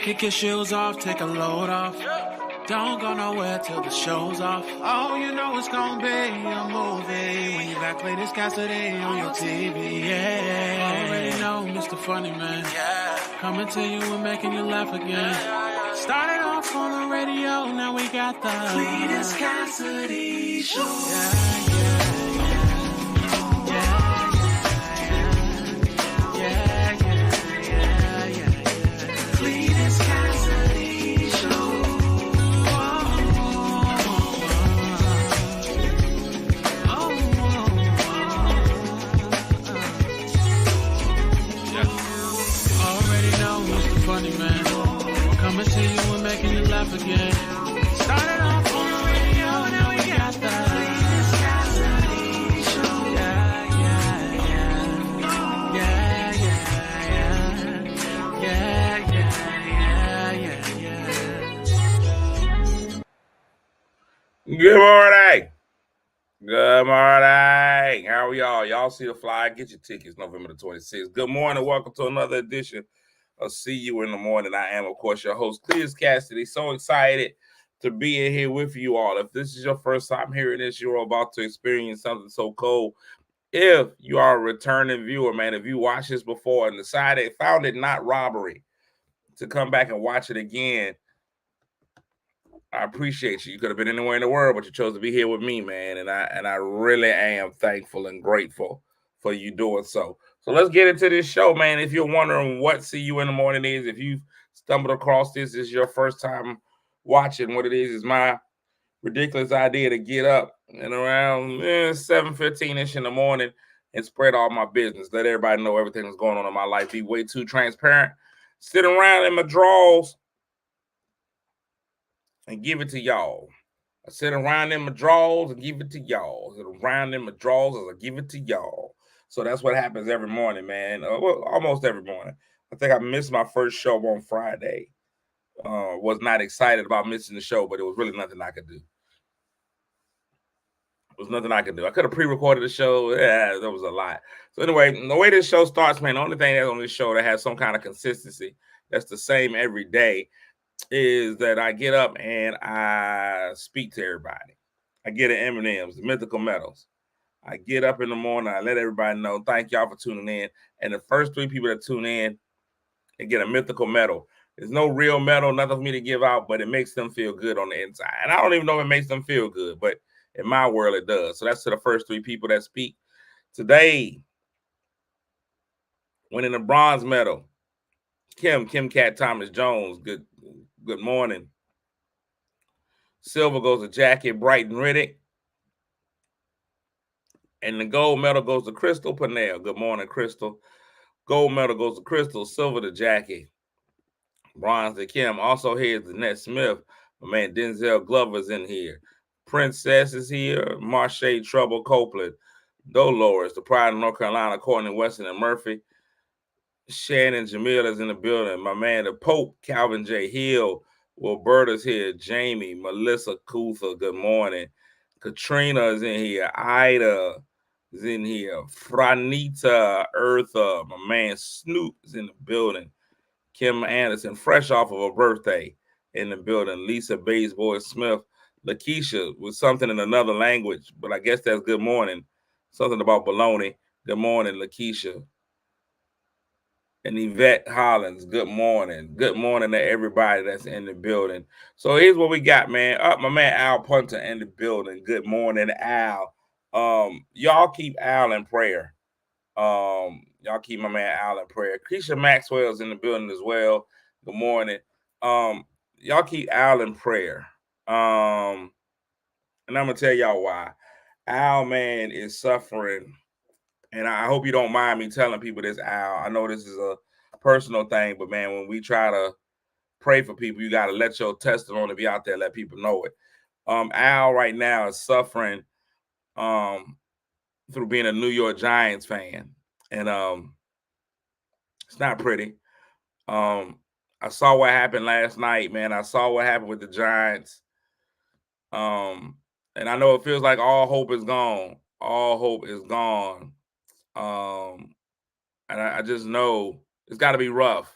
Kick your shoes off, take a load off. Don't go nowhere till the show's off. Oh, you know it's gonna be a movie when you got Cletus Cassidy on your TV. Yeah, already know Mr. Funny Man. Coming to you and making you laugh again. Started off on the radio, now we got the Cletus Cassidy Show. Coming to you and making you laugh again. Started off on the radio, now we got the Cletus Cassidy Show. Good morning. Good morning. How are y'all? Y'all see the flyer? Get your tickets November the 26th. Good morning. Welcome to another edition. I'll see you in the morning. I am, of course, your host, Cletus Cassidy. So excited to be in here with you all. If this is your first time hearing this, you're about to experience something so cool. If you are a returning viewer, man, if you watched this before and found it not robbery to come back and watch it again, I appreciate you. You could have been anywhere in the world, but you chose to be here with me, man. And I really am thankful and grateful for you doing so. So let's get into this show, man. If you're wondering what See You in the Morning is, if you've stumbled across this is your first time watching, what it is my ridiculous idea to get up and around 7:15-ish in the morning and spread all my business. Let everybody know everything that's going on in my life. Be way too transparent. Sit around in my drawers and give it to y'all. I sit around in my drawers and give it to y'all. I sit around in my drawers and I give it to y'all. So that's what happens every morning, man. Well, almost every morning. I think I missed my first show on Friday. Was not excited about missing the show, but it was really nothing I could do. There was nothing I could do. I could have pre-recorded the show. Yeah, there was a lot. So anyway, the way this show starts, man, the only thing that's on this show that has some kind of consistency that's the same every day is that I get up and I speak to everybody. I get an M&M's, the Mythical Metals. I get up in the morning, I let everybody know, thank y'all for tuning in. And the first 3 people that tune in, they get a mythical medal. There's no real medal, nothing for me to give out, but it makes them feel good on the inside. And I don't even know if it makes them feel good, but in my world, it does. So that's to the first 3 people that speak. Today, winning the bronze medal, Kim Cat Thomas Jones. Good morning. Silver goes to Jackie Brighton Riddick. And the gold medal goes to Crystal Purnell. Good morning, Crystal. Gold medal goes to Crystal. Silver to Jackie. Bronze to Kim. Also here is Danette Smith. My man Denzel Glover's in here. Princess is here. Marche Trouble Copeland. Dolores, the Pride of North Carolina. Courtney Weston and Murphy. Shannon Jamil is in the building. My man, the Pope, Calvin J. Hill. Wilberta's here. Jamie, Melissa Kuther. Good morning. Katrina is in here. Ida is in here. Franita Eartha. My man Snoop is in the building. Kim Anderson, fresh off of her birthday, in the building. Lisa Baysboy Smith. Lakeisha with something in another language, but I guess that's good morning. Something about baloney. Good morning, Lakeisha. And Yvette Hollins, good morning. Good morning to everybody that's in the building. So here's what we got, man. My man Al Punter in the building. Good morning, Al. Y'all keep Al in prayer. Y'all keep my man Al in prayer. Keisha Maxwell's in the building as well. Good morning. Y'all keep Al in prayer. And I'm gonna tell y'all why. Al, man, is suffering. And I hope you don't mind me telling people this, Al. I know this is a personal thing, but man, when we try to pray for people, you got to let your testimony be out there, let people know it. Al right now is suffering through being a New York Giants fan. And it's not pretty. I saw what happened last night, man. I saw what happened with the Giants. And I know it feels like all hope is gone. All hope is gone. And I just know it's got to be rough.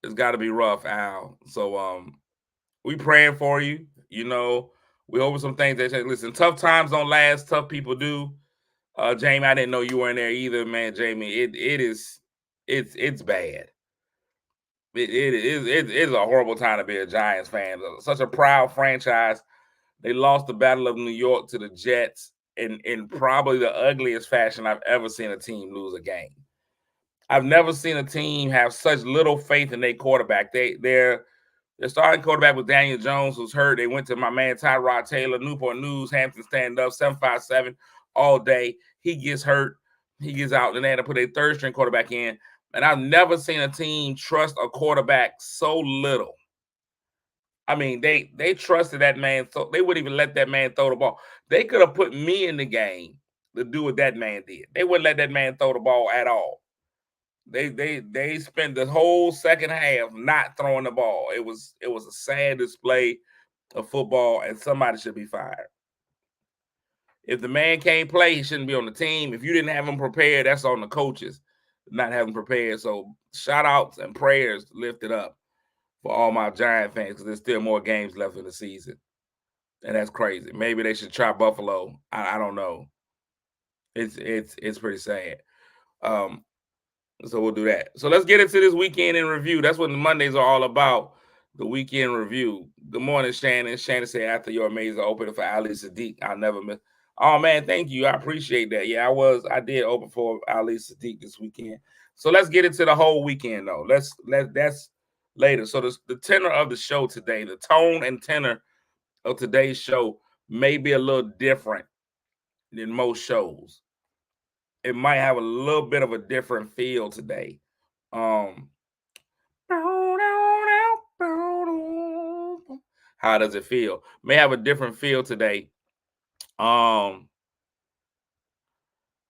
it's got to be rough, Al. So we praying for you. You know, we hope some things that change. Listen, tough times don't last. Tough people do. Jamie, I didn't know you weren't there either, man. Jamie, it's bad. It is a horrible time to be a Giants fan. Such a proud franchise. They lost the Battle of New York to the Jets in probably the ugliest fashion I've ever seen a team lose a game. I've never seen a team have such little faith in their quarterback. Their starting quarterback was Daniel Jones, who's hurt. They went to my man Tyrod Taylor, Newport News, Hampton stand up, 757 all day. He gets hurt. He gets out, and they had to put a third string quarterback in. And I've never seen a team trust a quarterback so little. I mean, they trusted that man, so they wouldn't even let that man throw the ball. They could have put me in the game to do what that man did. They wouldn't let that man throw the ball at all. They spent the whole second half not throwing the ball. It was a sad display of football, and somebody should be fired. If the man can't play, he shouldn't be on the team. If you didn't have him prepared, that's on the coaches not having prepared. So shout outs and prayers lifted up for all my Giant fans, because there's still more games left in the season. And that's crazy. Maybe they should try Buffalo. I don't know. It's pretty sad. So we'll do that. So let's get into this weekend in review. That's what the Mondays are all about. The weekend review. Good morning, Shannon. Shannon said, after your amazing opening for Ali Sadiq, I'll never miss. Oh man, thank you. I appreciate that. Yeah, I did open for Ali Sadiq this weekend. So let's get into the whole weekend though. That's later. So the tenor of the show today, the tone and tenor of today's show may be a little different than most shows. It might have a little bit of a different feel today. How does it feel? May have a different feel today.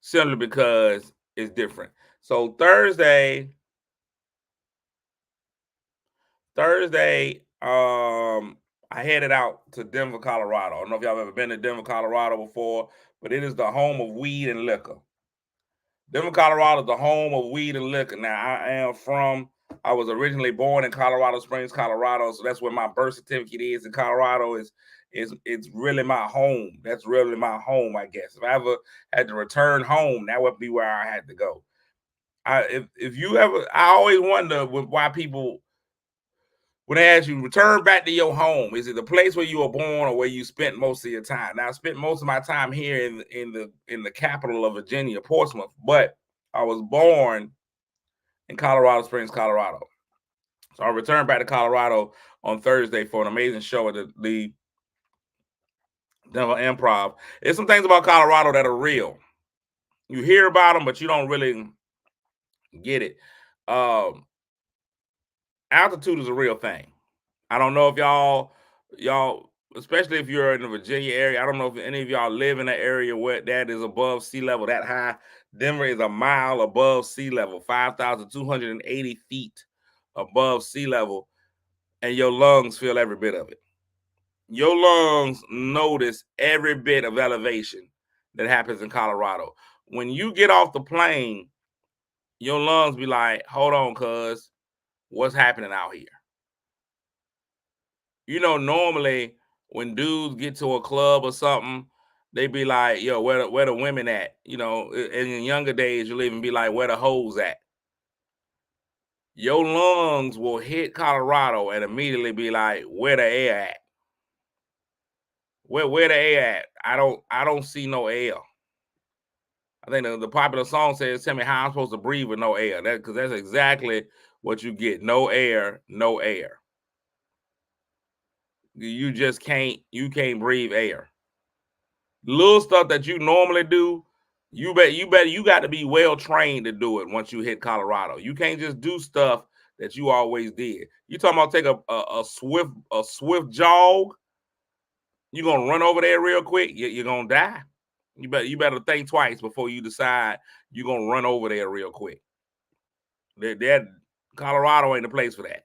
Simply because it's different. So Thursday, I headed out to Denver, Colorado. I don't know if y'all have ever been to Denver, Colorado before, but it is the home of weed and liquor. Denver, Colorado is the home of weed and liquor. Now, I was originally born in Colorado Springs, Colorado, so that's where my birth certificate is in Colorado. It's really my home. That's really my home, I guess. If I ever had to return home, that would be where I had to go. I always wonder why people, when they ask you return back to your home, is it the place where you were born or where you spent most of your time? Now, I spent most of my time here in the capital of Virginia, Portsmouth, but I was born in Colorado Springs, Colorado. So I returned back to Colorado on Thursday for an amazing show at the Denver Improv. There's some things about Colorado that are real. You hear about them, but you don't really get it. Altitude is a real thing. I don't know if y'all, especially if you're in the Virginia area, I don't know if any of y'all live in an area where that is above sea level that high. Denver is a mile above sea level, 5,280 feet above sea level, and your lungs feel every bit of it. Your lungs notice every bit of elevation that happens in Colorado. When you get off the plane, your lungs be like, hold on, cuz, what's happening out here? You know, normally when dudes get to a club or something, they be like, yo, where the women at? You know, in younger days, you'll even be like, where the hoes at? Your lungs will hit Colorado and immediately be like, where the air at? Where the air at? I don't see no air. I think the popular song says, tell me how I'm supposed to breathe with no air. Because that's exactly what you get. No air, no air. You just can't breathe air. Little stuff that you normally do, you got to be well trained to do it once you hit Colorado. You can't just do stuff that you always did. You talking about take a swift jog, you're gonna run over there real quick, you're gonna die. You better think twice before you decide you're gonna run over there real quick. That Colorado ain't the place for that.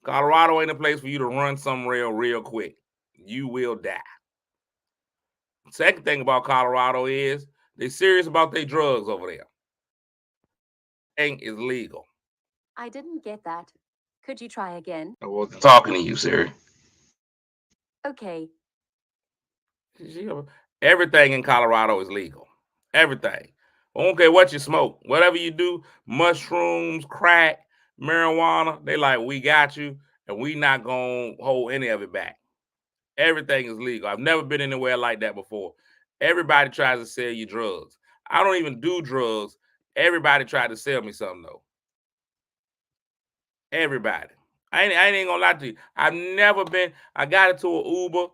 Colorado ain't a place for you to run some real quick. You will die. Second thing about Colorado is they're serious about their drugs over there. Everything is legal. I didn't get that. Could you try again? I wasn't talking to you, Siri. Okay. Everything in Colorado is legal. Everything. I don't care what you smoke. Whatever you do, mushrooms, crack, marijuana, they like, we got you, and we not going to hold any of it back. Everything is legal. I've never been anywhere like that before. Everybody tries to sell you drugs. I don't even do drugs. Everybody tried to sell me something, though. Everybody. I ain't gonna lie to you. I've never been, I got into an Uber.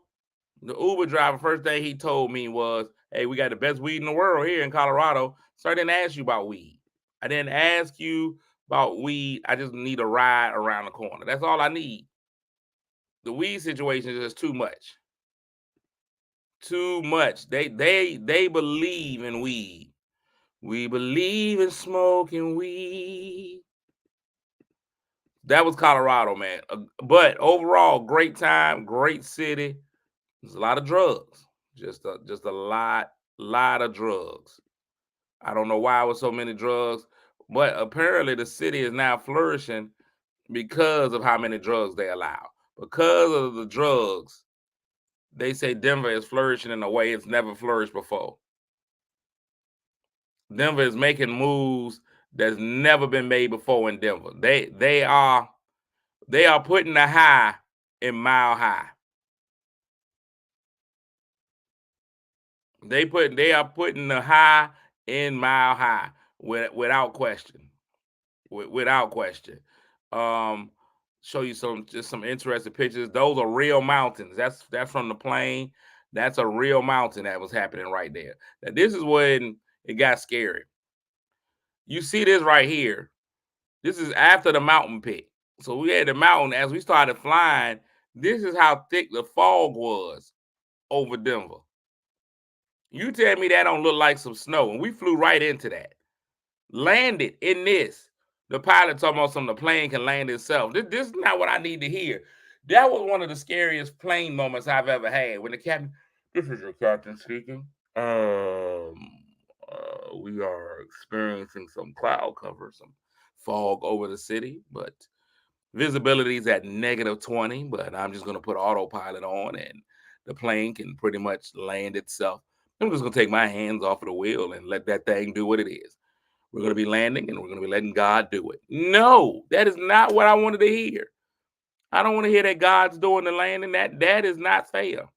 The Uber driver, first thing he told me was, hey, we got the best weed in the world here in Colorado. So I didn't ask you about weed. I didn't ask you about weed. I just need a ride around the corner. That's all I need. The weed situation is just too much. Too much. They believe in weed. We believe in smoking weed. That was Colorado, man. But overall, great time, great city. There's a lot of drugs. Just a lot of drugs. I don't know why it was so many drugs, but apparently the city is now flourishing because of how many drugs they allow. Because of the drugs, they say Denver is flourishing in a way it's never flourished before. Denver is making moves that's never been made before in Denver. They are putting the high in Mile High. They are putting the high in Mile High without question. Without question. Show you some interesting pictures. Those are real mountains. That's from the plane. That's a real mountain that was happening right there. Now, this is when it got scary. You see this right here. This is after the mountain peak. So we had the mountain as we started flying. This is how thick the fog was over Denver. You tell me that don't look like some snow. And we flew right into that. Landed in this. The pilot talking about something, the plane can land itself. This is not what I need to hear. That was one of the scariest plane moments I've ever had. When the captain, this is your captain speaking. We are experiencing some cloud cover, some fog over the city, but visibility is at -20. But I'm just going to put autopilot on, and the plane can pretty much land itself. I'm just going to take my hands off of the wheel and let that thing do what it is. We're going to be landing, and we're going to be letting God do it. No, that is not what I wanted to hear. I don't want to hear that God's doing the landing. That is not fair.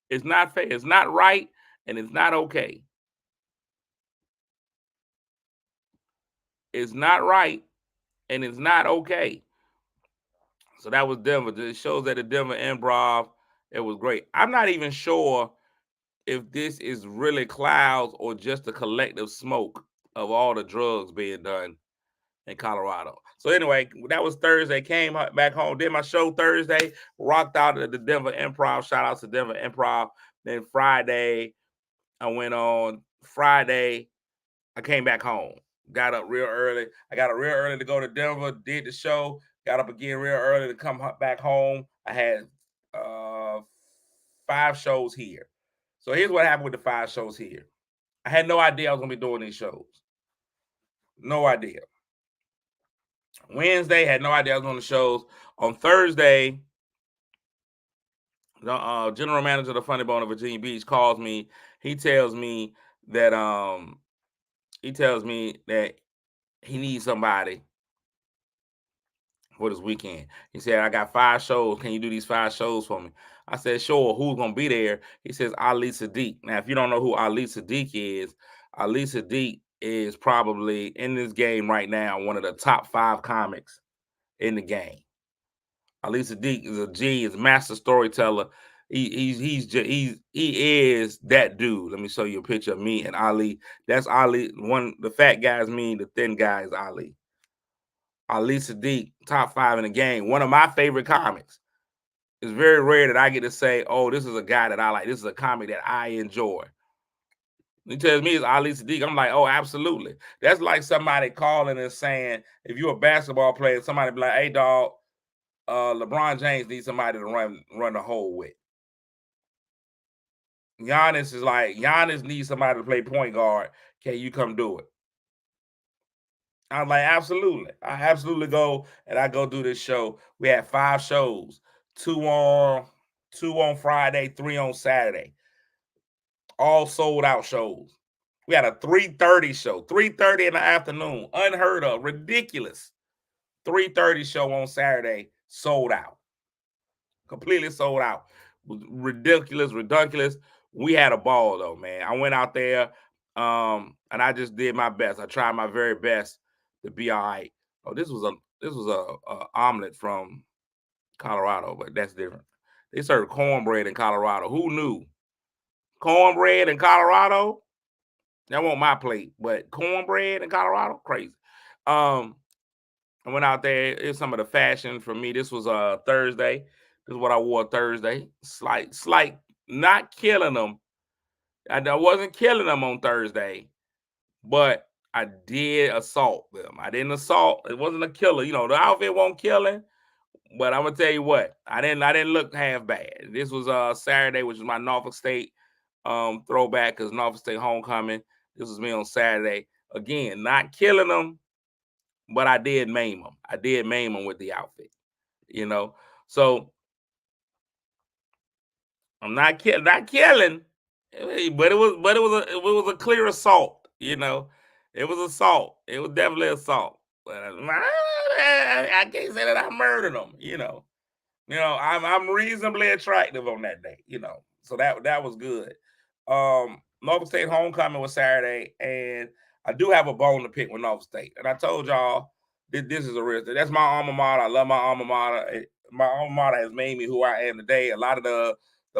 It's not fair. It's not right, and it's not okay. It's not right, and it's not okay. So that was Denver. It shows that the Denver Improv, it was great. I'm not even sure if this is really clouds or just a collective smoke of all the drugs being done in Colorado. So anyway, that was Thursday. Came back home, did my show Thursday, rocked out at the Denver Improv. Shout out to Denver Improv. Then Friday, I went on. Friday, I came back home. Got up real early. I got up real early to go to Denver, did the show, got up again real early to come back home. I had 5 shows here. So here's what happened with the 5 shows here. I had no idea I was going to be doing these shows. No idea. Wednesday, had no idea I was on the shows. On Thursday, the general manager of the Funny Bone of Virginia Beach calls me. He tells me that he needs somebody for this weekend. He said, I got 5 shows. Can you do these 5 shows for me? I said, sure. Who's going to be there? He says, Ali Sadiq. Now, if you don't know who Ali Sadiq is probably in this game right now one of the top 5 comics in the game. Ali Sadiq is a G, is a master storyteller. He is that dude. Let me show you a picture of me and Ali. That's Ali. The fat guy is me, the thin guy is Ali. Ali Sadiq, top 5 in the game. One of my favorite comics. It's very rare that I get to say, oh, this is a guy that I like. This is a comic that I enjoy. He tells me it's Ali Sadiq. I'm like, oh, absolutely. That's like somebody calling and saying, if you're a basketball player, somebody be like, hey, dog, LeBron James needs somebody to run the hole with. Giannis needs somebody to play point guard. Can you come do it? I was like, absolutely. I absolutely go, and I go do this show. We had 5 shows, 2 on Friday, 3 on Saturday. All sold out shows. We had a 3:30 show, 3:30 in the afternoon, unheard of, ridiculous. 3:30 show on Saturday, sold out, completely sold out. Ridiculous. We had a ball though, man. I went out there, and I just did my best. I tried my very best to be all right. Oh, this was a omelet from Colorado, but that's different. They serve cornbread in Colorado. Who knew? Cornbread in Colorado? That wasn't my plate, but cornbread in Colorado, crazy. I went out there. It's some of the fashion for me. This was Thursday. This is what I wore Thursday. Slight, not killing them. I wasn't killing them on Thursday, but I did assault them. I didn't assault. It wasn't a killer. You know, the outfit wasn't killing, but I'm gonna tell you what. I didn't look half bad. This was Saturday, which was my Norfolk State throwback because Norfolk State homecoming. This was me on Saturday. Again, not killing them, but I did maim them. I did maim them with the outfit, you know. So I'm not killing, but it was a clear assault, you know. It was assault. It was definitely assault. But I can't say that I murdered them, you know. I'm reasonably attractive on that day, you know. So that was good. Norfolk State homecoming was Saturday, and I do have a bone to pick with Norfolk State. And I told y'all this is a real thing. That's my alma mater. I love my alma mater. My alma mater has made me who I am today. A lot of the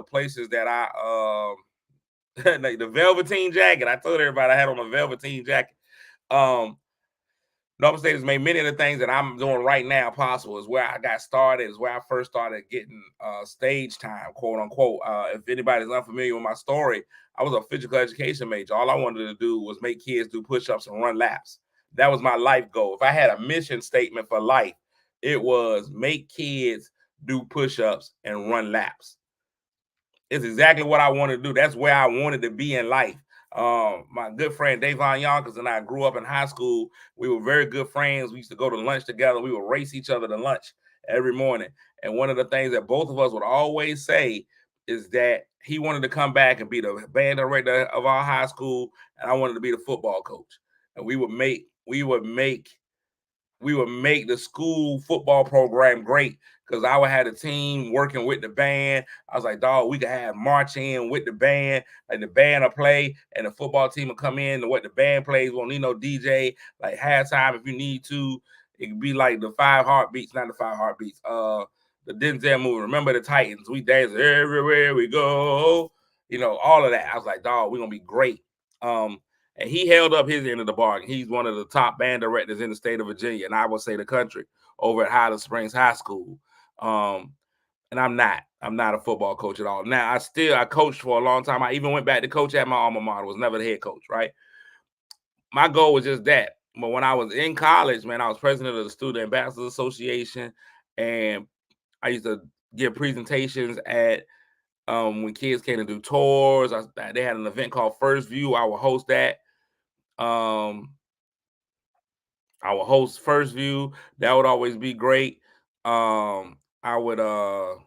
places that I like the velveteen jacket. I told everybody I had on a velveteen jacket. Norfolk State has made many of the things that I'm doing right now possible. Is where I got started. Is where I first started getting stage time, quote unquote. If anybody's unfamiliar with my story, I was a physical education major. All I wanted to do was make kids do push-ups and run laps. That was my life goal. If I had a mission statement for life, it was make kids do push-ups and run laps. It's exactly what I wanted to do. That's where I wanted to be in life. My good friend Davon Yonkers and I grew up in high school. We were very good friends. We used to go to lunch together. We would race each other to lunch every morning. And one of the things that both of us would always say is that he wanted to come back and be the band director of our high school, and I wanted to be the football coach. And we would make the school football program great because I would have a team working with the band. I was like, dog, we could have march in with the band, like the band will play and the football team will come in and what the band plays. Won't need no DJ. Like halftime, if you need to, it could be like the 5 Heartbeats, not the 5 Heartbeats. The Denzel movie, Remember the Titans. We dance everywhere we go. You know, all of that. I was like, dog, we're gonna be great. And he held up his end of the bargain. He's one of the top band directors in the state of Virginia, and I would say the country, over at Highland Springs High School. And I'm not a football coach at all. Now, I coached for a long time. I even went back to coach at my alma mater, was never the head coach, right? My goal was just that. But when I was in college, man, I was president of the Student Ambassadors Association, and I used to give presentations at when kids came to do tours. They had an event called First View. I would host that. I would host First View. That would always be great. I would host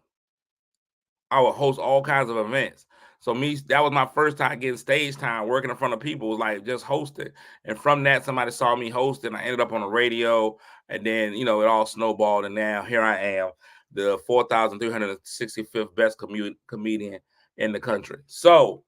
all kinds of events. So that was my first time getting stage time, working in front of people, like just hosting. And from that, somebody saw me hosting. I ended up on the radio, and then it all snowballed. And now here I am, the 4,365th best comedian in the country. So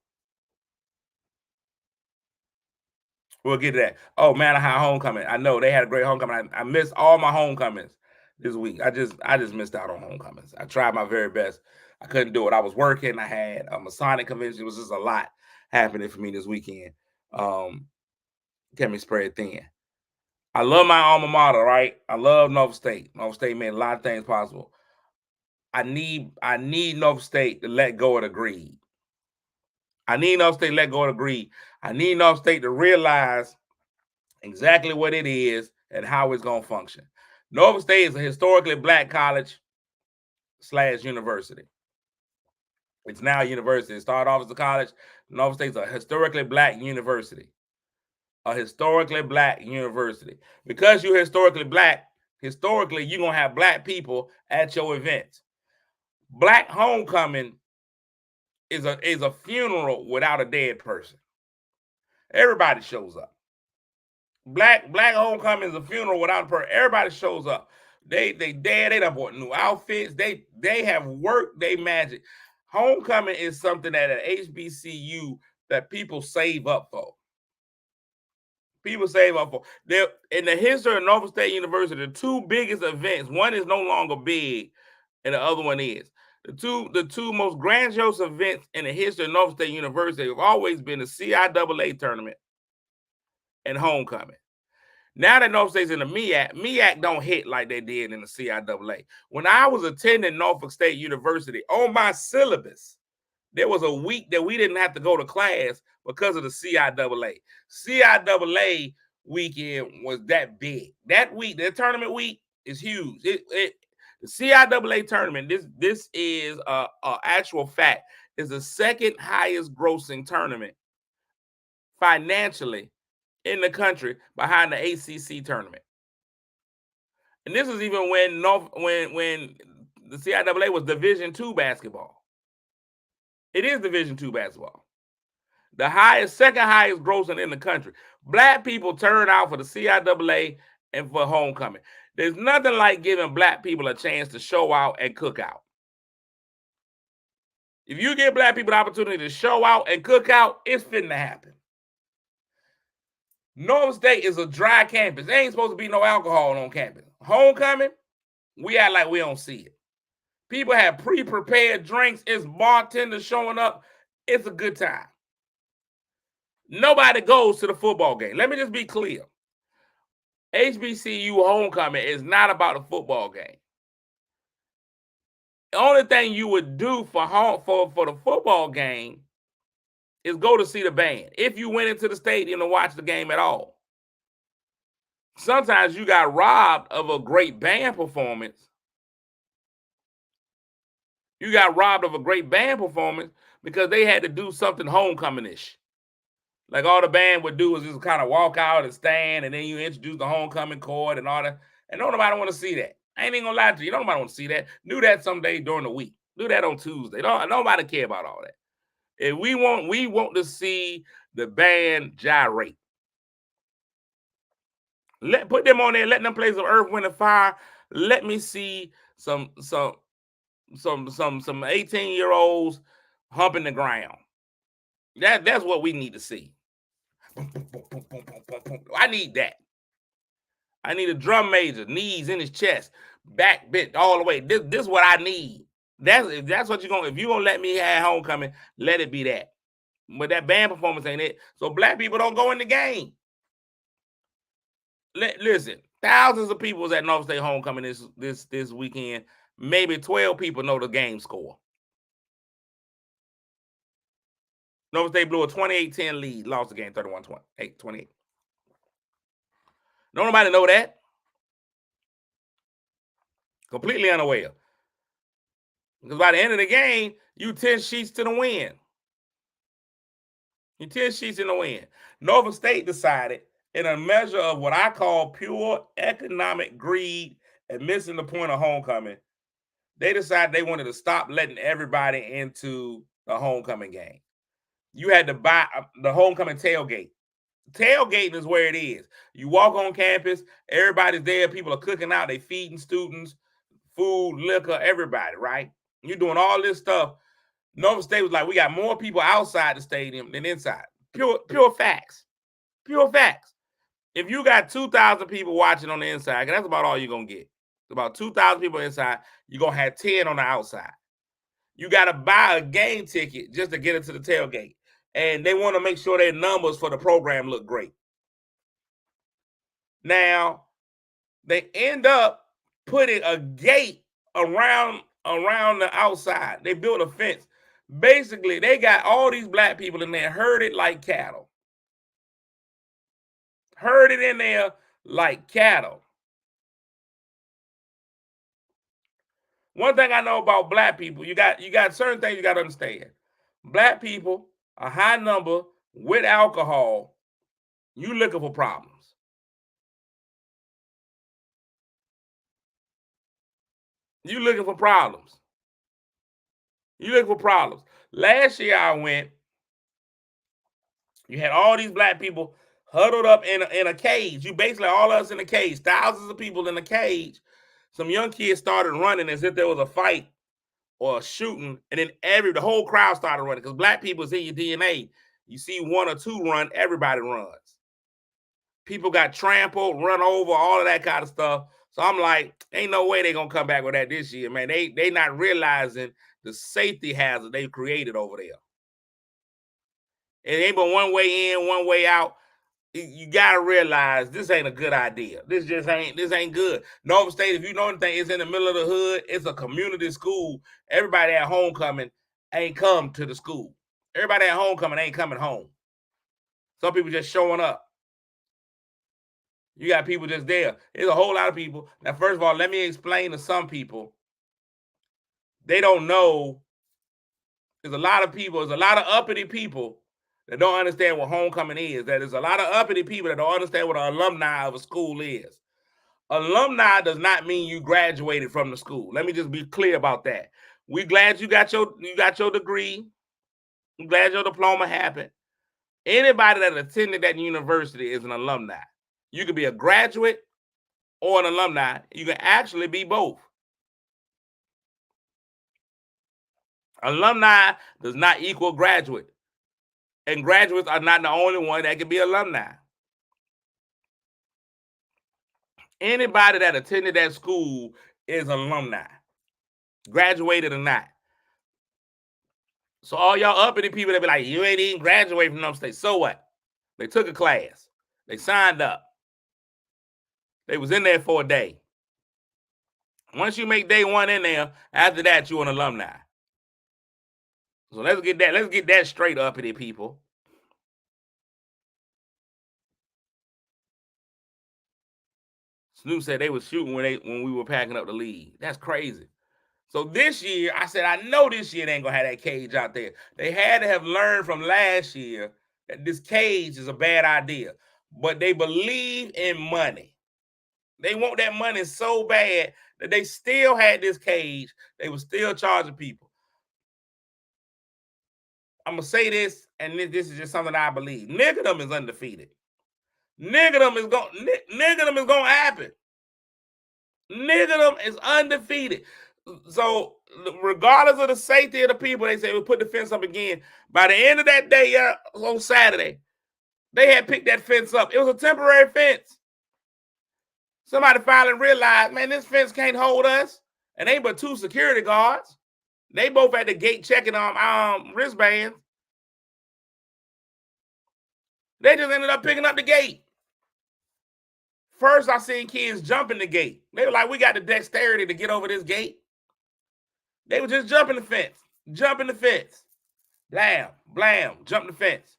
we'll get to that. Oh, Manor High homecoming. I know they had a great homecoming. I missed all my homecomings this week. I just missed out on homecomings. I tried my very best. I couldn't do it. I was working. I had a Masonic convention. It was just a lot happening for me this weekend. Kept me spread thin. I love my alma mater, right? I love Norfolk State. Norfolk State made a lot of things possible. I need Norfolk State to let go of the greed. I need Norfolk State to let go of the greed. I need Norfolk State to realize exactly what it is and how it's going to function. Norfolk State is a historically black college / university. It's now a university. It started off as a college. Norfolk State is a historically black university. a historically black university. Because you're historically black, historically, you're going to have black people at your events. Black homecoming is a funeral without a dead person. Everybody shows up. Black homecoming is a funeral without a person. Everybody shows up. They dead. They done bought new outfits. They have worked they magic. Homecoming is something that at HBCU that people save up for. People save up for. They're, in the history of Norfolk State University, the two biggest events, one is no longer big, and the other one is. The two most grandiose events in the history of Norfolk State University have always been the CIAA tournament and homecoming. Now that Norfolk State's in the MEAC don't hit like they did in the CIAA. When I was attending Norfolk State University, on my syllabus, there was a week that we didn't have to go to class because of the CIAA. CIAA weekend was that big. That week, the tournament week is huge. The CIAA tournament, this is a actual fact, is the second highest grossing tournament financially in the country behind the ACC tournament. And this is even when the CIAA was Division II basketball. It is Division II basketball. The second highest grossing in the country. Black people turn out for the CIAA and for homecoming. There's nothing like giving black people a chance to show out and cook out. If you give black people the opportunity to show out and cook out, it's fitting to happen. Norfolk State is a dry campus. There ain't supposed to be no alcohol on campus. Homecoming, we act like we don't see it. People have pre-prepared drinks. It's bartenders showing up. It's a good time. Nobody goes to the football game. Let me just be clear. HBCU homecoming is not about a football game. The only thing you would do for the football game is go to see the band. If you went into the stadium to watch the game at all. Sometimes you got robbed of a great band performance. You got robbed of a great band performance because they had to do something homecoming-ish. Like all the band would do is just kind of walk out and stand, and then you introduce the homecoming chord and all that. And nobody want to see that. I ain't even gonna lie to you. Nobody want to see that. Do that someday during the week. Do that on Tuesday. Nobody care about all that. If we want to see the band gyrate. Put them on there. Let them play some Earth, Wind, and Fire. Let me see some 18-year-olds humping the ground. That's what we need to see. I need that. I need a drum major, knees in his chest, back bent all the way. This is what I need. That's what you're gonna. If you're gonna let me have homecoming, let it be that. But that band performance ain't it. So black people don't go in the game. Listen, thousands of people was at Norfolk State homecoming this weekend. Maybe 12 people know the game score. Norfolk State blew a 28-10 lead, lost the game 31-28. Nobody know that. Completely unaware. Because by the end of the game, you 10 sheets to the win. You 10 sheets in the win. Norfolk State decided, in a measure of what I call pure economic greed and missing the point of homecoming, they decided they wanted to stop letting everybody into the homecoming game. You had to buy the homecoming tailgate. Tailgating is where it is. You walk on campus, everybody's there, people are cooking out, they feeding students, food, liquor, everybody, right? You're doing all this stuff. Norfolk State was like, we got more people outside the stadium than inside. Pure facts. Pure facts. If you got 2,000 people watching on the inside, that's about all you're going to get. About 2,000 people inside, you're going to have 10 on the outside. You got to buy a game ticket just to get into the tailgate. And they want to make sure their numbers for the program look great. Now, they end up putting a gate around the outside. They built a fence. Basically, they got all these black people in there herded like cattle. Herded in there like cattle. One thing I know about black people, you got certain things you got to understand. Black people, a high number with alcohol, You looking for problems. You looking for problems. You looking for problems. Last year I went, you had all these black people huddled up in a cage. You basically all of us in a cage, thousands of people in a cage. Some young kids started running as if there was a fight or a shooting, and then the whole crowd started running because black people is in your DNA. You see one or two run, everybody runs. People got trampled, run over, all of that kind of stuff. So I'm like, ain't no way they're gonna come back with that this year, man. They not realizing the safety hazard they've created over there. It ain't but one way in, one way out. You gotta realize this ain't a good idea. This ain't good. Nova State, if you know anything, it's in the middle of the hood. It's a community school. Everybody at homecoming ain't come to the school. Everybody at homecoming ain't coming home. Some people just showing up. You got people just there. There's a whole lot of people. Now, first of all, let me explain to some people. They don't know. There's a lot of people, there's a lot of uppity people that don't understand what homecoming is. There's a lot of uppity people that don't understand what an alumni of a school is. Alumni does not mean you graduated from the school. Let me just be clear about that. We're glad you got your degree. I'm glad your diploma happened. Anybody that attended that university is an alumni. You could be a graduate or an alumni. You can actually be both. Alumni does not equal graduate. And graduates are not the only one that can be alumni. Anybody that attended that school is alumni, graduated or not. So all y'all uppity people that be like, you ain't even graduated from Nova State. So what? They took a class. They signed up. They was in there for a day. Once you make day one in there, after that, you're an alumni. So let's get that straight, uppity people. Snoop said they was shooting when we were packing up the league. That's crazy. So this year, I said, I know this year they ain't gonna have that cage out there. They had to have learned from last year that this cage is a bad idea. But they believe in money. They want that money so bad that they still had this cage. They were still charging people. I'm gonna say this, and this is just something I believe. Niggerdom is undefeated. Niggerdom is gonna happen. Niggerdom is undefeated. So regardless of the safety of the people, they say we'll put the fence up again. By the end of that day, on Saturday, they had picked that fence up. It was a temporary fence. Somebody finally realized, man, this fence can't hold us. And ain't but two security guards. They both at the gate checking wristbands. They just ended up picking up the gate. First, I seen kids jumping the gate. They were like, we got the dexterity to get over this gate. They were just jumping the fence. Blam, blam, jump the fence.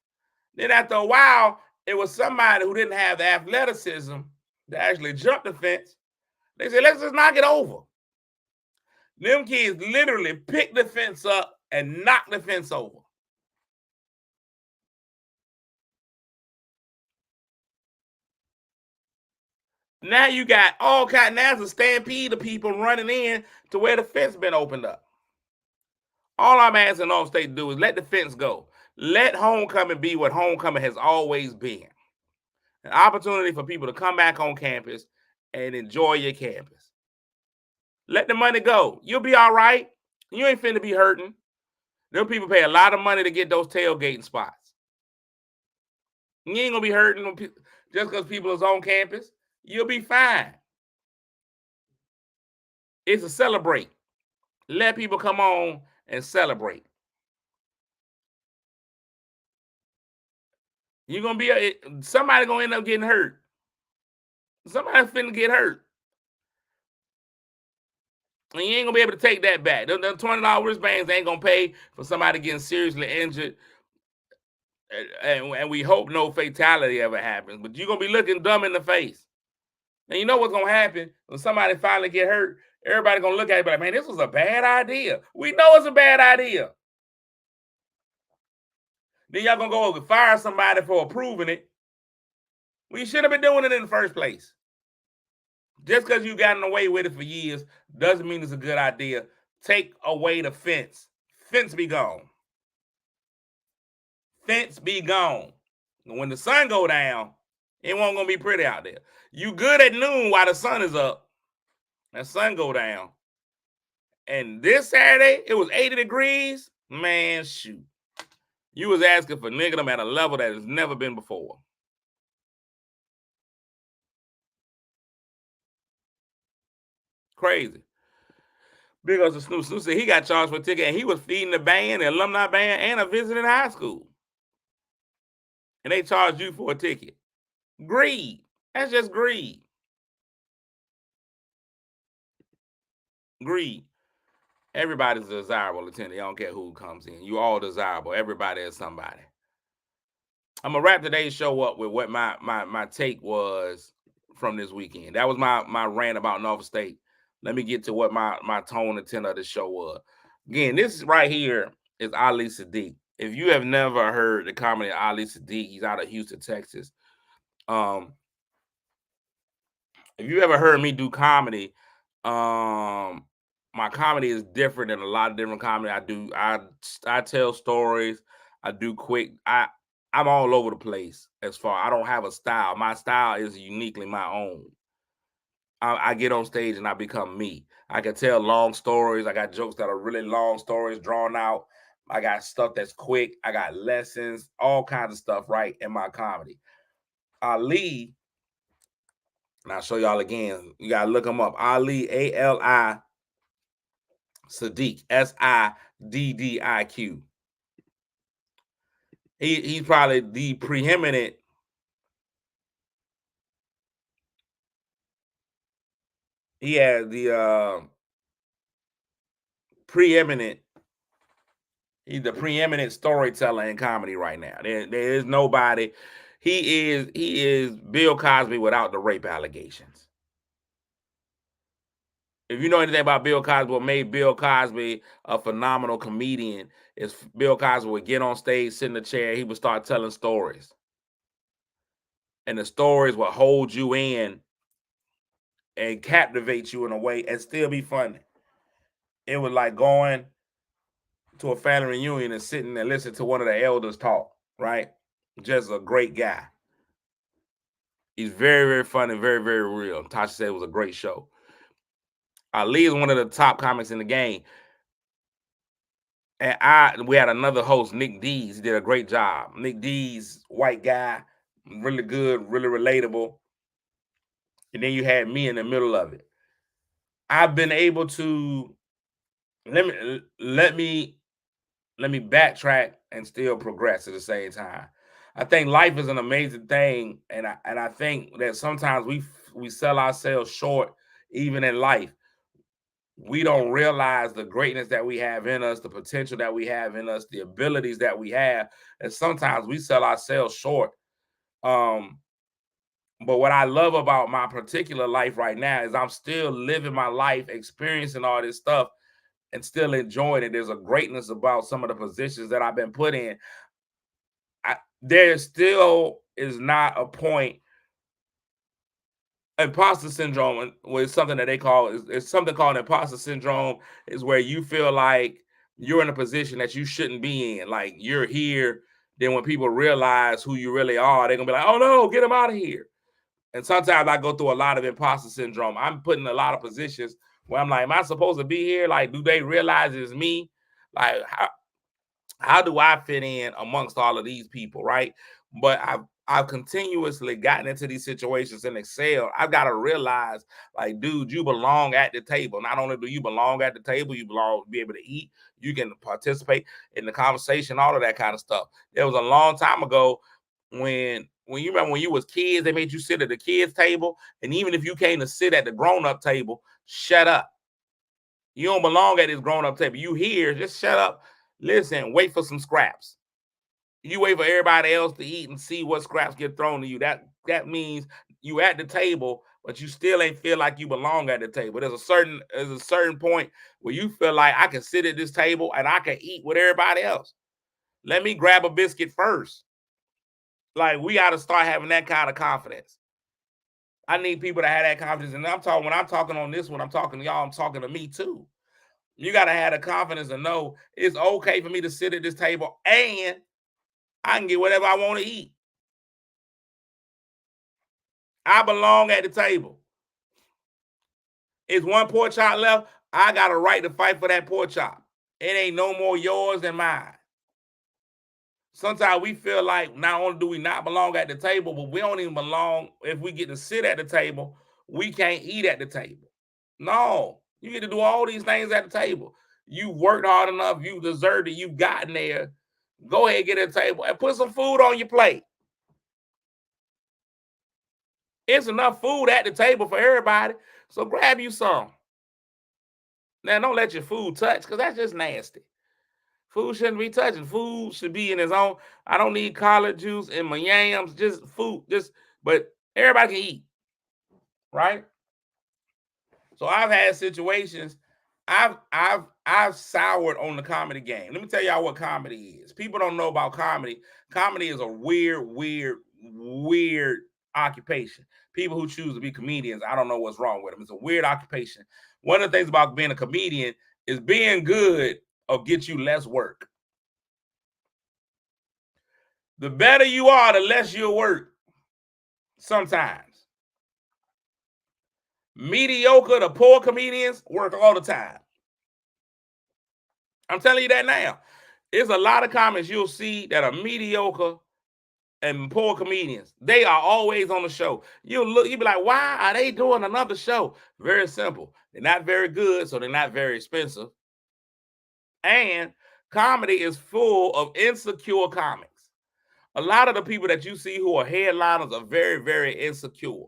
Then after a while, it was somebody who didn't have the athleticism to actually jump the fence. They said, let's just knock it over. Them kids literally picked the fence up and knocked the fence over. Now you got all kinds. Now it's a stampede of people running in to where the fence been opened up. All I'm asking Nova State to do is let the fence go. Let homecoming be what homecoming has always been. An opportunity for people to come back on campus and enjoy your campus. Let the money go. You'll be all right. You ain't finna be hurting. Them people pay a lot of money to get those tailgating spots. You ain't gonna be hurting just because people is on campus. You'll be fine. It's a celebrate. Let people come on and celebrate. You're gonna be somebody gonna end up getting hurt. Somebody's finna get hurt. And you ain't gonna be able to take that back. The $20 wristbands ain't gonna pay for somebody getting seriously injured. And we hope no fatality ever happens. But you're gonna be looking dumb in the face. And you know what's gonna happen when somebody finally get hurt? Everybody gonna look at it like, man, this was a bad idea. We know it's a bad idea. Then y'all gonna go fire somebody for approving it. We should have been doing it in the first place. Just because you've gotten away with it for years doesn't mean it's a good idea. Take away the fence. Fence be gone. Fence be gone. When the sun go down, it won't gonna be pretty out there. You good at noon while the sun is up. And sun go down. And this Saturday, it was 80 degrees. Man, shoot. You was asking for niggerdom at a level that has never been before. Crazy. Big as a Snoop said he got charged for a ticket and he was feeding the band, the alumni band, and a visiting high school. And they charged you for a ticket. Greed. That's just greed. Greed. Everybody's a desirable attendant. I don't care who comes in. You all desirable. Everybody is somebody. I'm gonna wrap today's show up with what my take was from this weekend. That was my rant about Norfolk State. Let me get to what my tone and tenor of the show was. Again, this right here is Ali Siddiq. If you have never heard the comedy of Ali Siddiq, he's out of Houston, Texas. If you ever heard me do comedy, my comedy is different than a lot of different comedy I do. I tell stories. I do quick. I'm all over the place as far. I don't have a style. My style is uniquely my own. I get on stage and I become me. I can tell long stories. I got jokes that are really long stories, drawn out. I got stuff that's quick. I got lessons, all kinds of stuff, right, in my comedy. Ali, and I'll show y'all again. You got to look him up. Ali, A-L-I, Siddiq, S-I-D-D-I-Q. He's probably the preeminent he has the preeminent he's the preeminent storyteller in comedy right now. There is nobody. He is Bill Cosby without the rape allegations. If you know anything about Bill Cosby, what made Bill Cosby a phenomenal comedian is Bill Cosby would get on stage, sit in a chair, he would start telling stories. And the stories would hold you in and captivate you in a way and still be funny. It was like going to a family reunion and sitting and listening to one of the elders talk, right? Just a great guy. He's very, very funny, very, very real. Tasha said it was a great show. Ali is one of the top comics in the game. And we had another host, Nick Dees. He did a great job. Nick Dees, white guy, really good, really relatable. And then you had me in the middle of it. I've been able to let me backtrack and still progress at the same time. I think life is an amazing thing, and I think that sometimes we sell ourselves short even in life. We don't realize the greatness that we have in us, the potential that we have in us, the abilities that we have, and sometimes we sell ourselves short. But what I love about my particular life right now is I'm still living my life, experiencing all this stuff, and still enjoying it. There's a greatness about some of the positions that I've been put in. There still is not a point. Imposter syndrome was something that they call it's something called imposter syndrome, is where you feel like you're in a position that you shouldn't be in. Like you're here, then when people realize who you really are, they're gonna be like, oh no, get them out of here. And sometimes I go through a lot of imposter syndrome. I'm put in a lot of positions where I'm like, am I supposed to be here? Like, do they realize it's me? Like, how do I fit in amongst all of these people, right? But I've continuously gotten into these situations and excel. I've got to realize, like, dude, you belong at the table. Not only do you belong at the table, you belong to be able to eat. You can participate in the conversation, all of that kind of stuff. There was a long time ago when you remember when you was kids, they made you sit at the kids' table. And even if you came to sit at the grown-up table, shut up. You don't belong at this grown-up table. You here, just shut up. Listen, wait for some scraps. You wait for everybody else to eat and see what scraps get thrown to you. That means you at the table, but you still ain't feel like you belong at the table. There's a certain point where you feel like I can sit at this table and I can eat with everybody else. Let me grab a biscuit first. Like, we got to start having that kind of confidence. I need people to have that confidence. And when I'm talking on this one, I'm talking to y'all, I'm talking to me too. You got to have the confidence to know it's okay for me to sit at this table and I can get whatever I want to eat. I belong at the table. It's one pork chop left. I got a right to fight for that pork chop. It ain't no more yours than mine. Sometimes we feel like not only do we not belong at the table, but we don't even belong. If we get to sit at the table, we can't eat at the table. No, you get to do all these things at the table. You worked hard enough. You deserved it. You've gotten there. Go ahead, get at the table and put some food on your plate. It's enough food at the table for everybody. So grab you some. Now, don't let your food touch because that's just nasty. Food shouldn't be touching. Food should be in its own. I don't need collard juice and my yams. Just food. But everybody can eat, right? So I've had situations. I've soured on the comedy game. Let me tell y'all what comedy is. People don't know about comedy. Comedy is a weird occupation. People who choose to be comedians, I don't know what's wrong with them. It's a weird occupation. One of the things about being a comedian is being good or get you less work. The better you are, the less you'll work. Sometimes. Mediocre to poor comedians work all the time. I'm telling you that now. There's a lot of comics you'll see that are mediocre and poor comedians. They are always on the show. You'll be like, why are they doing another show? Very simple. They're not very good, so they're not very expensive. And comedy is full of insecure comics. A lot of the people that you see who are headliners are very, very insecure.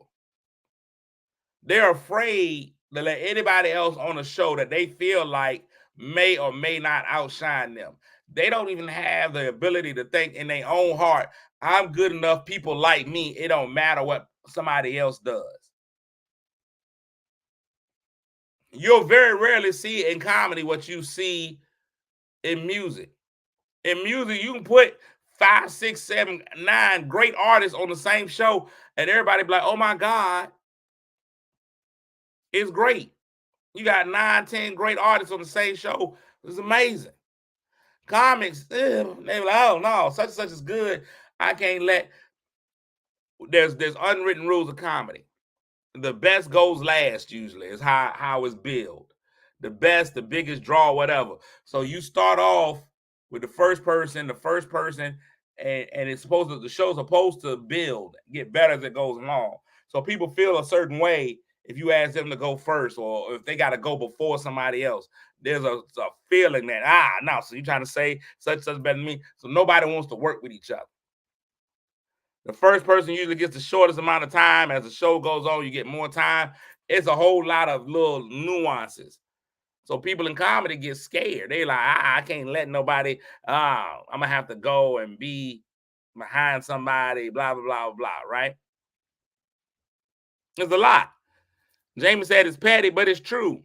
They're afraid to let anybody else on the show that they feel like may or may not outshine them. They don't even have the ability to think in their own heart, I'm good enough, people like me. It don't matter what somebody else does. You'll very rarely see in comedy what you see in music. In music, you can put 5, 6, 7, 9 great artists on the same show, and everybody be like, oh my God, it's great. You got 9, 10 great artists on the same show. It's amazing. Comics, they be like, oh no, such and such is good. I can't let. There's unwritten rules of comedy. The best goes last usually is how it's billed. The best, the biggest draw, whatever. So you start off with the first person, and it's supposed to, the show's supposed to build, get better as it goes along. So people feel a certain way if you ask them to go first, or if they got to go before somebody else. There's a feeling that, no, so you're trying to say such better than me. So nobody wants to work with each other. The first person usually gets the shortest amount of time. As the show goes on, you get more time. It's a whole lot of little nuances. So people in comedy get scared. They like, I can't let nobody, I'm going to have to go and be behind somebody, blah, blah, blah, blah, right? There's a lot. Jamie said it's petty, but it's true.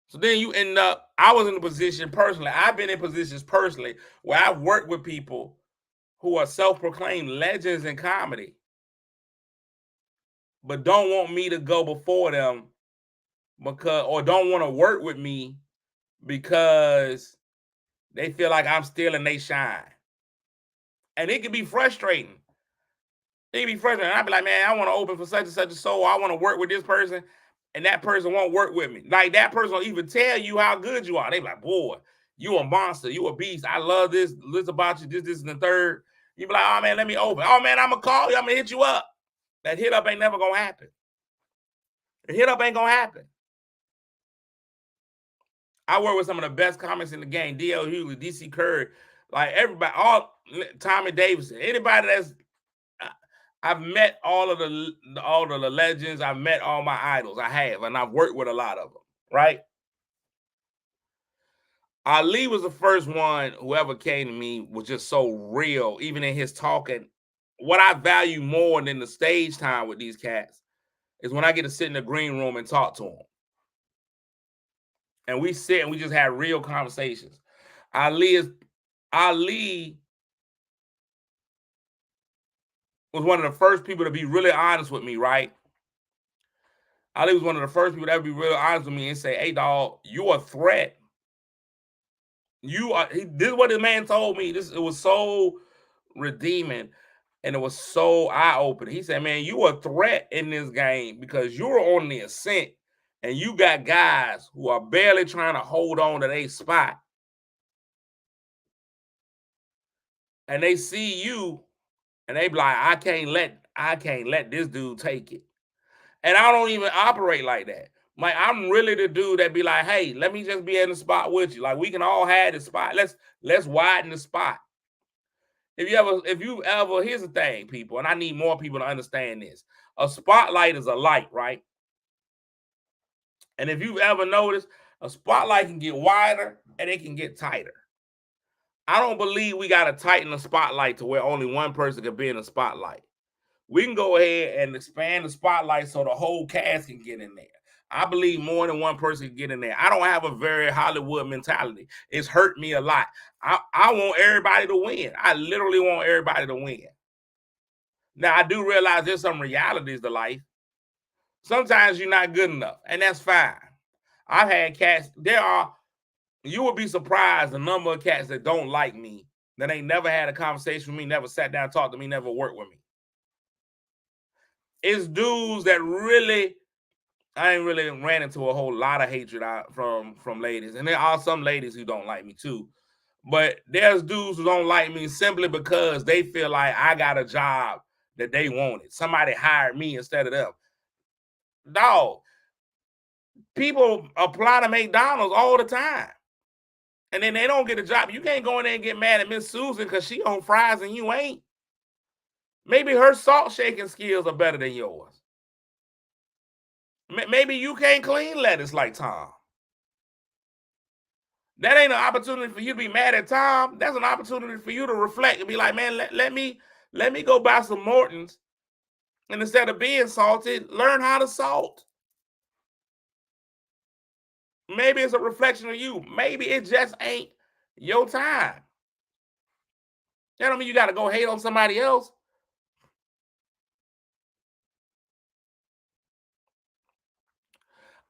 So then you end up, I was in a position personally, I've been in positions personally where I've worked with people who are self-proclaimed legends in comedy, but don't want me to go before them or don't want to work with me because they feel like I'm stealing their shine. And it can be frustrating. It can be frustrating. I'd be like, man, I want to open for such and such a show. I want to work with this person, and that person won't work with me. Like, that person will even tell you how good you are. They be like, boy, you a monster. You a beast. I love this about you, this, and the third. You be like, oh, man, let me open. Oh, man, I'm going to call you. I'm going to hit you up. That hit up ain't never going to happen. The hit up ain't going to happen. I work with some of the best comics in the game. D.L. Hughley, D.C. Curry, like everybody, all Tommy Davidson, anybody that's, I've met all of the legends. I've met all my idols. I have, and I've worked with a lot of them, right? Ali was the first one who ever came to me, was just so real, even in his talking. What I value more than the stage time with these cats is when I get to sit in the green room and talk to them. And we sit and we just have real conversations. Ali was one of the first people to be really honest with me, right? Ali was one of the first people to ever be real honest with me and say, hey, dog, you a threat. You are. This is what the man told me. It was so redeeming, and it was so eye-opening. He said, man, you a threat in this game because you're on the ascent, and you got guys who are barely trying to hold on to their spot. And they see you, and they be like, I can't let this dude take it. And I don't even operate like that. Like, I'm really the dude that be like, hey, let me just be in the spot with you. Like, we can all have the spot. Let's widen the spot. If you ever, here's the thing, people, and I need more people to understand this. A spotlight is a light, right? And if you've ever noticed, a spotlight can get wider and it can get tighter. I don't believe we got to tighten the spotlight to where only one person can be in the spotlight. We can go ahead and expand the spotlight so the whole cast can get in there. I believe more than one person can get in there. I don't have a very Hollywood mentality. It's hurt me a lot. I want everybody to win. I literally want everybody to win. Now, I do realize there's some realities to life. Sometimes you're not good enough, and that's fine. I've had cats. You would be surprised the number of cats that don't like me, that ain't never had a conversation with me, never sat down, talked to me, never worked with me. It's dudes that really, I ain't really ran into a whole lot of hatred from ladies. And there are some ladies who don't like me too. But there's dudes who don't like me simply because they feel like I got a job that they wanted. Somebody hired me instead of them. Dog, people apply to McDonald's all the time. And then they don't get a job. You can't go in there and get mad at Miss Susan because she on fries and you ain't. Maybe her salt shaking skills are better than yours. Maybe you can't clean lettuce like Tom. That ain't an opportunity for you to be mad at Tom. That's an opportunity for you to reflect and be like, man, let me go buy some Morton's. And instead of being salted, learn how to salt. Maybe it's a reflection of you. Maybe it just ain't your time. That don't mean you got to go hate on somebody else.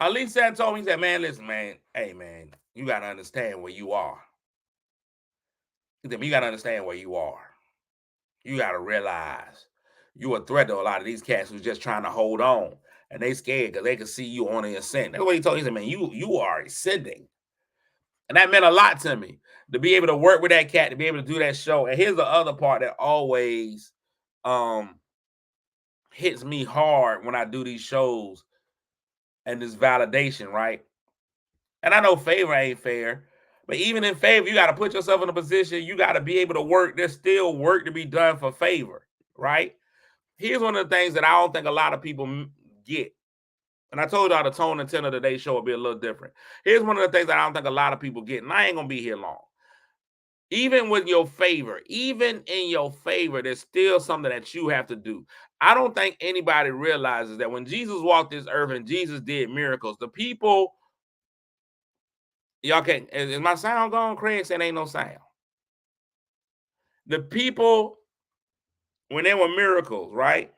Ali said, told me, he said, man, listen, man, hey, man, you got to understand where you are. He said, you got to understand where you are. You got to realize you a threat to a lot of these cats who's just trying to hold on. And they scared because they can see you on the ascent. That's what he told me. He said, man, you are ascending. And that meant a lot to me, to be able to work with that cat, to be able to do that show. And here's the other part that always hits me hard when I do these shows and this validation, right? And I know favor ain't fair, but even in favor, you got to put yourself in a position. You got to be able to work. There's still work to be done for favor, right? Here's one of the things that I don't think a lot of people get. And I told y'all the tone and tenor of today's show will be a little different. Here's one of the things that I don't think a lot of people get, and I ain't going to be here long. Even with your favor, even in your favor, there's still something that you have to do. I don't think anybody realizes that when Jesus walked this earth and Jesus did miracles, the people, y'all can't, is my sound gone? Craig said ain't no sound. The people, when there were miracles, right?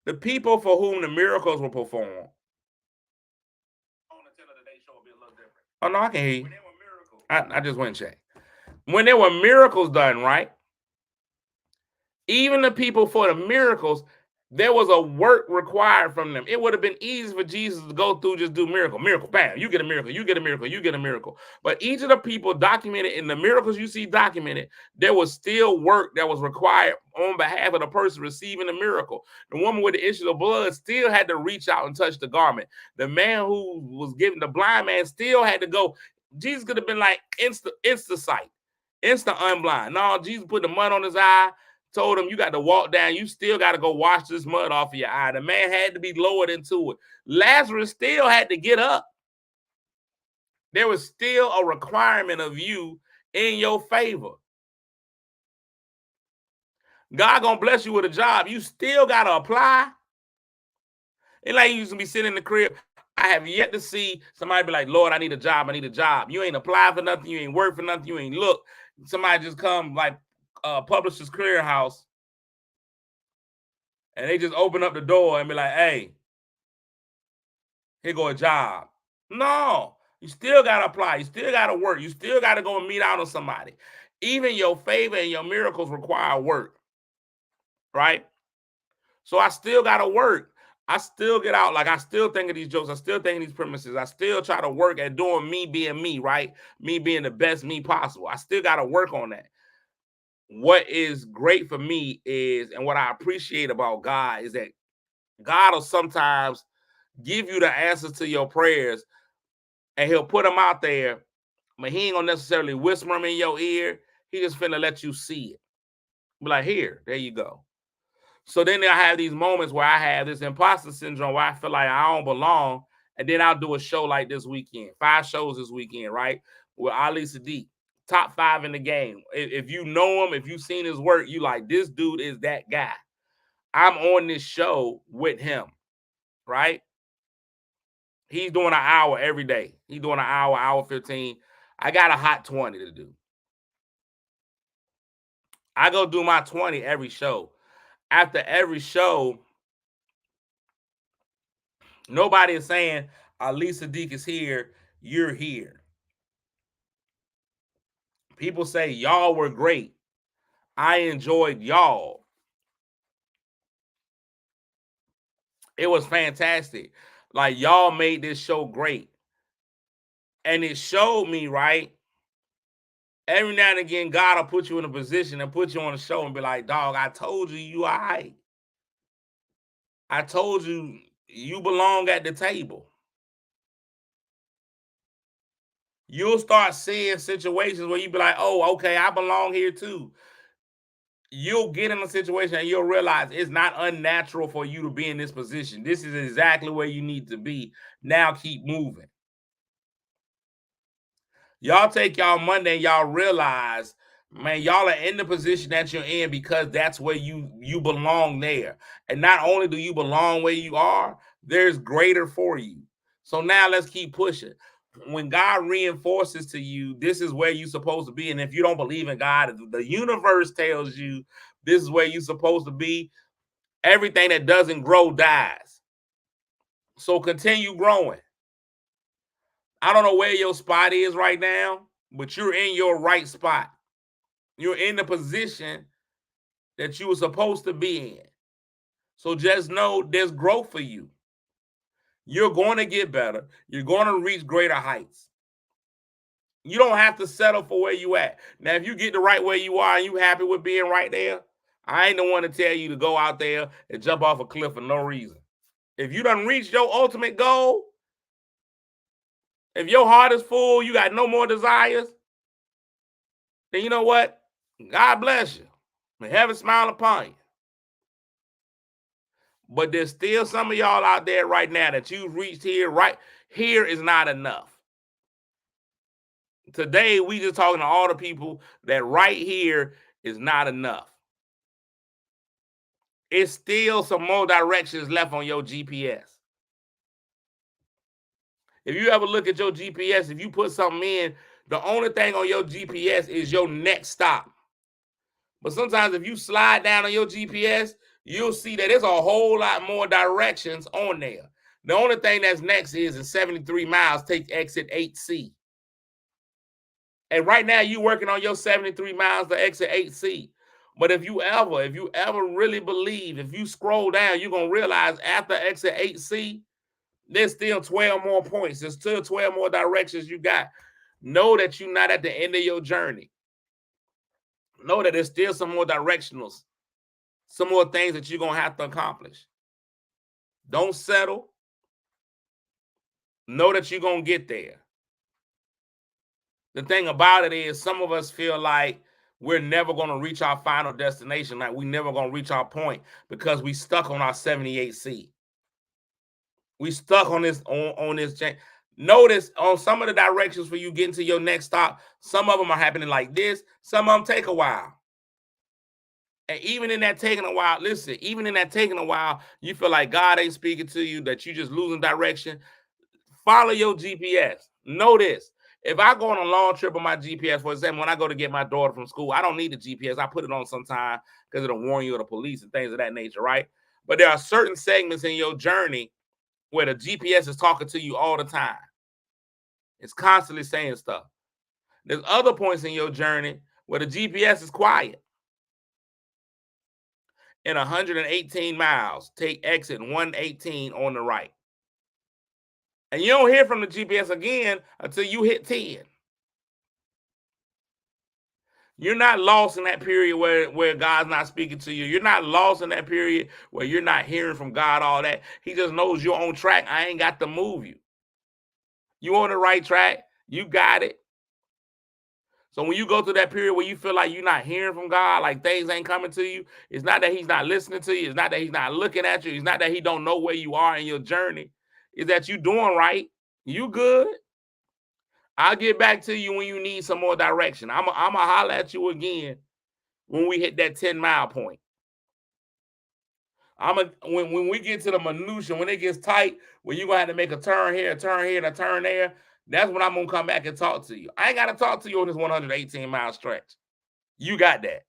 The people for whom the miracles were performed. Oh, no, I can hear you. I just went and checked. When there were miracles done, right? Even the people for the miracles, there was a work required from them. It would have been easy for Jesus to go through, just do miracle, bam, you get a miracle, you get a miracle, you get a miracle. But each of the people documented in the miracles you see documented, there was still work that was required on behalf of the person receiving the miracle. The woman with the issue of blood still had to reach out and touch the garment. The man who was given, the blind man still had to go. Jesus could have been like insta sight, instant unblind. No, Jesus put the mud on his eye, told him, you got to walk down. You still got to go wash this mud off of your eye. The man had to be lowered into it. Lazarus still had to get up. There was still a requirement of you in your favor. God gonna bless you with a job. You still got to apply. It like you used to be sitting in the crib. I have yet to see somebody be like, Lord, I need a job. I need a job. You ain't apply for nothing. You ain't work for nothing. You ain't look. Somebody just come like Publishers Clearinghouse, and they just open up the door and be like, hey, here go a job. No, you still got to apply. You still got to work. You still got to go and meet out on somebody. Even your favor and your miracles require work, right? So I still got to work. I still get out. Like, I still think of these jokes. I still think of these premises. I still try to work at doing me being me, right? Me being the best me possible. I still got to work on that. What is great for me is, and what I appreciate about God is that God will sometimes give you the answers to your prayers, and he'll put them out there, but he ain't gonna necessarily whisper them in your ear. He just finna let you see it. Be like, here, there you go. So then I have these moments where I have this imposter syndrome where I feel like I don't belong, and then I'll do a show like this weekend, 5 shows this weekend, right? With Ali Sadiq, top 5 in the game. If you know him, if you've seen his work, you like, this dude is that guy. I'm on this show with him, right? He's doing an hour every day. He's doing an hour 15. I got a hot 20 to do. I go do my 20 every show. After every show, nobody is saying, Ali Sadiq is here, you're here. People say, y'all were great. I enjoyed y'all. It was fantastic. Like, y'all made this show great. And it showed me, right? Every now and again, God will put you in a position and put you on a show and be like, dog, I told you, you all right. I told you, you belong at the table. You'll start seeing situations where you be like, oh, okay, I belong here too. You'll get in a situation and you'll realize it's not unnatural for you to be in this position. This is exactly where you need to be. Now keep moving. Y'all take y'all Monday and y'all realize, man, y'all are in the position that you're in because that's where you belong there. And not only do you belong where you are, there's greater for you. So now let's keep pushing. When God reinforces to you, this is where you're supposed to be. And if you don't believe in God, the universe tells you this is where you're supposed to be. Everything that doesn't grow dies. So continue growing. I don't know where your spot is right now, but you're in your right spot. You're in the position that you were supposed to be in. So just know there's growth for you. You're going to get better. You're going to reach greater heights. You don't have to settle for where you at. Now, if you get the right where you are and you happy with being right there, I ain't the one to tell you to go out there and jump off a cliff for no reason. If you done reached your ultimate goal, if your heart is full, you got no more desires, then you know what? God bless you. May heaven smile upon you. But there's still some of y'all out there right now that you've reached here. Right here is not enough. Today, we just talking to all the people that right here is not enough. It's still some more directions left on your GPS. If you ever look at your GPS, if you put something in, the only thing on your GPS is your next stop. But sometimes if you slide down on your GPS, you'll see that there's a whole lot more directions on there. The only thing that's next is in 73 miles, take exit 8C. And right now you're working on your 73 miles to exit 8C. But if you ever really believe, if you scroll down, you're going to realize after exit 8C, there's still 12 more points. There's still 12 more directions you got. Know that you're not at the end of your journey. Know that there's still some more directionals, some more things that you're going to have to accomplish. Don't settle. Know that you're going to get there. The thing about it is some of us feel like we're never going to reach our final destination, like we're never going to reach our point because we stuck on our 78C. We stuck on this on this chain. Notice on some of the directions for you getting to your next stop, some of them are happening like this. Some of them take a while. And even in that taking a while, listen, even in that taking a while, you feel like God ain't speaking to you, that you just losing direction. Follow your GPS. Know this. If I go on a long trip with my GPS, for example, when I go to get my daughter from school, I don't need the GPS. I put it on sometime because it'll warn you of the police and things of that nature, right? But there are certain segments in your journey where the GPS is talking to you all the time. It's constantly saying stuff. There's other points in your journey where the GPS is quiet. In 118 miles, take exit 118 on the right. And you don't hear from the GPS again until you hit 10. You're not lost in that period where God's not speaking to you. You're not lost in that period where you're not hearing from God, all that. He just knows you're on track. I ain't got to move you. You on the right track. You got it. So when you go through that period where you feel like you're not hearing from God, like things ain't coming to you, it's not that he's not listening to you. It's not that he's not looking at you. It's not that he don't know where you are in your journey. It's that you doing right. You good. I'll get back to you when you need some more direction. I'm going to holler at you again when we hit that 10-mile point. When we get to the minutia, when it gets tight, when you're going to have to make a turn here, and a turn there, that's when I'm going to come back and talk to you. I ain't got to talk to you on this 118-mile stretch. You got that.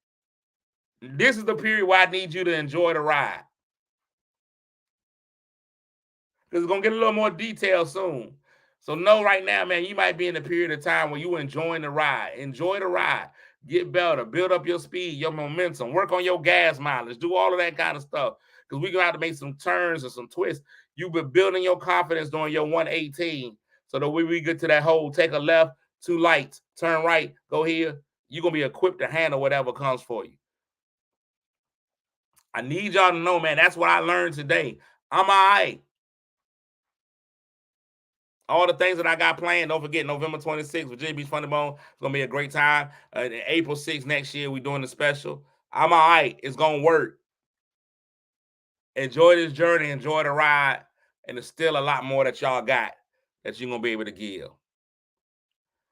This is the period where I need you to enjoy the ride. Because it's going to get a little more detail soon. So know right now, man, you might be in a period of time where you're enjoying the ride. Enjoy the ride. Get better. Build up your speed, your momentum. Work on your gas mileage. Do all of that kind of stuff. Because we're going to have to make some turns and some twists. You've been building your confidence during your 118. So that when we get to that hole, take a left, 2 lights, turn right, go here. You're going to be equipped to handle whatever comes for you. I need y'all to know, man, that's what I learned today. I'm all right. All the things that I got planned, don't forget, November 26th, Virginia Beach Funny Bone. It's going to be a great time. April 6th next year, we're doing the special. I'm all right. It's going to work. Enjoy this journey. Enjoy the ride. And there's still a lot more that y'all got that you're going to be able to give.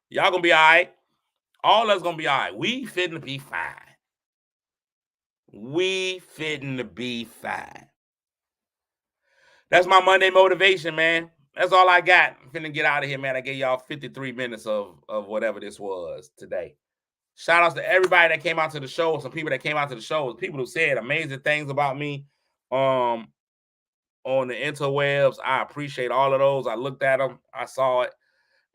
Y'all going to be all right. All of us going to be all right. We fitting to be fine. We fitting to be fine. That's my Monday motivation, man. That's all I got. I'm finna get out of here, man. I gave y'all 53 minutes of whatever this was today. Shout outs to everybody that came out to the show. Some people that came out to the show. People who said amazing things about me on the interwebs. I appreciate all of those. I looked at them. I saw it.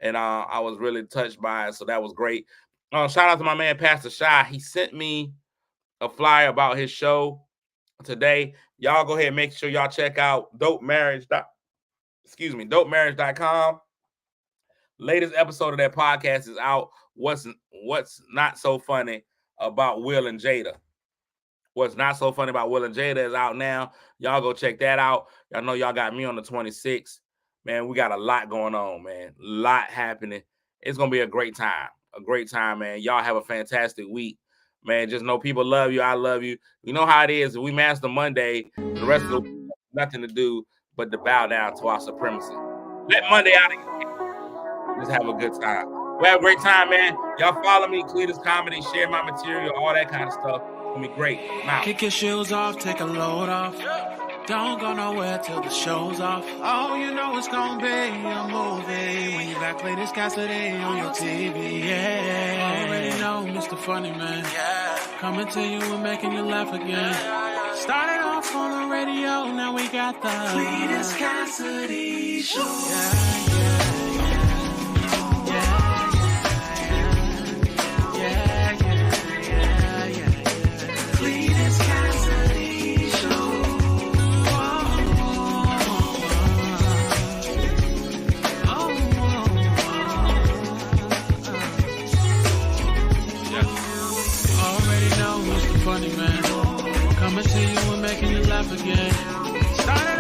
And I was really touched by it. So that was great. Shout out to my man, Pastor Shy. He sent me a flyer about his show today. Y'all go ahead and make sure y'all check out dopemarriage.com. Latest episode of that podcast is out. What's not so funny about Will and Jada. What's not so funny about Will and Jada is out now. Y'all go check that out. Y'all know y'all got me on the 26th. Man, we got a lot going on, man. A lot happening. It's going to be a great time. A great time, man. Y'all have a fantastic week. Man, just know people love you. I love you. You know how it is. If we master Monday, the rest of the week, nothing to do but to bow down to our supremacy. Let Monday out of here. Just have a good time. We have a great time, man. Y'all follow me, Cletus Comedy, share my material, all that kind of stuff. It's going to be great. Now. Kick your shoes off, take a load off. Don't go nowhere till the show's off. Oh, you know it's gonna be a movie when you got Cletus Cassidy on your TV. Yeah, already know Mr. Funny Man. Yeah, coming to you and making you laugh again. Started off on the radio, now we got the Cletus Cassidy Show. Cletus Cassidy Show. Already know Mr. Funny Man. Coming to you and making you laugh again. Started